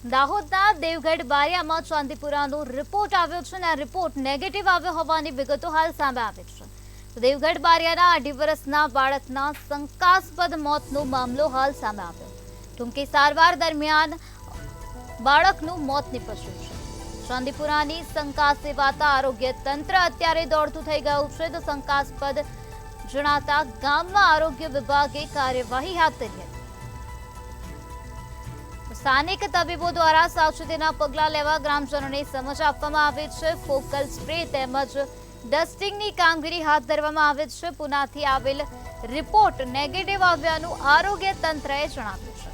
દાહોદના દેવગઢ બારિયામાં ચાંદીપુરાનો રિપોર્ટ આવ્યો છે અને આ રિપોર્ટ નેગેટિવ આવ્યો હોવાની વિગતો હાલ સામે આવી છે. તો દેવગઢ બારિયાના 2.5 વર્ષના બાળકના શંકાસ્પદ મોતનો મામલો હાલ સામે આવ્યો. ટૂંકી સારવાર દરમિયાન બાળકનું મોત નીપજ્યું છે. ચાંદીપુરાની શંકા સેવાતા આરોગ્ય તંત્ર અત્યારે દોડતું થઈ ગયું છે. તો શંકાસ્પદ જણાતા ગામમાં આરોગ્ય વિભાગે કાર્યવાહી હાથ ધરી હતી. સ્થાનિક તબીબો દ્વારા સાવચેતીના પગલાં લેવા ગ્રામજનોને સમજ આપવામાં આવી છે. ફોકલ સ્પ્રે તેમજ ડસ્ટિંગની કામગીરી હાથ ધરવામાં આવી છે. પુનાથી આવેલ રિપોર્ટ નેગેટિવ આવ્યાનું આરોગ્ય તંત્રએ જણાવ્યું છે.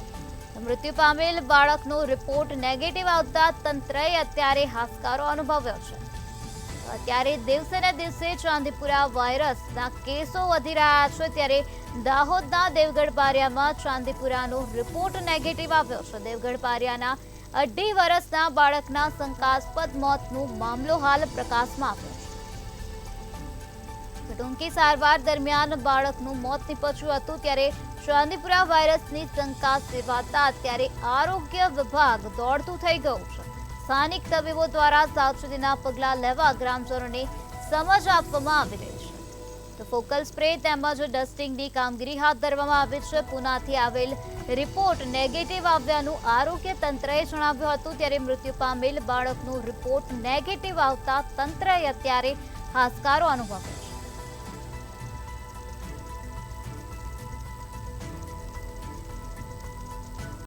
મૃત્યુ પામેલ બાળકનો રિપોર્ટ નેગેટિવ આવતા તંત્રએ અત્યારે હાશકારો અનુભવ્યો છે. અત્યારે દિવસે ને દિવસે ચાંદીપુરા વાયરસના કેસો વધી રહ્યા છે. ત્યારે દાહોદના દેવગઢ બારિયામાં ચાંદીપુરાનો રિપોર્ટ નેગેટિવ આવ્યો છે. દેવગઢ બારિયાના 2.5 વર્ષના બાળકના શંકાસ્પદ મોતનો મામલો હાલ પ્રકાશમાં આવ્યો છે. ટૂંકી સારવાર દરમિયાન બાળકનું મોત નીપજ્યું હતું. ત્યારે ચાંદીપુરા વાયરસની શંકા સેવાતા અત્યારે આરોગ્ય વિભાગ દોડતું થઈ ગયું છે. સ્થાનિક તબીબો દ્વારા સાવચેતીના પગલાં લેવા ગ્રામજનોને સમજ આપવામાં આવી રહી છે. તો ફોકલ સ્પ્રે તેમજ ડસ્ટિંગની કામગીરી હાથ ધરવામાં આવી છે. પુનાથી આવેલ રિપોર્ટ નેગેટિવ આવ્યાનું આરોગ્ય તંત્રએ જણાવ્યું હતું. ત્યારે મૃત્યુ પામેલ બાળકનો રિપોર્ટ નેગેટિવ આવતા તંત્રએ અત્યારે હાશકારો અનુભવ્યો.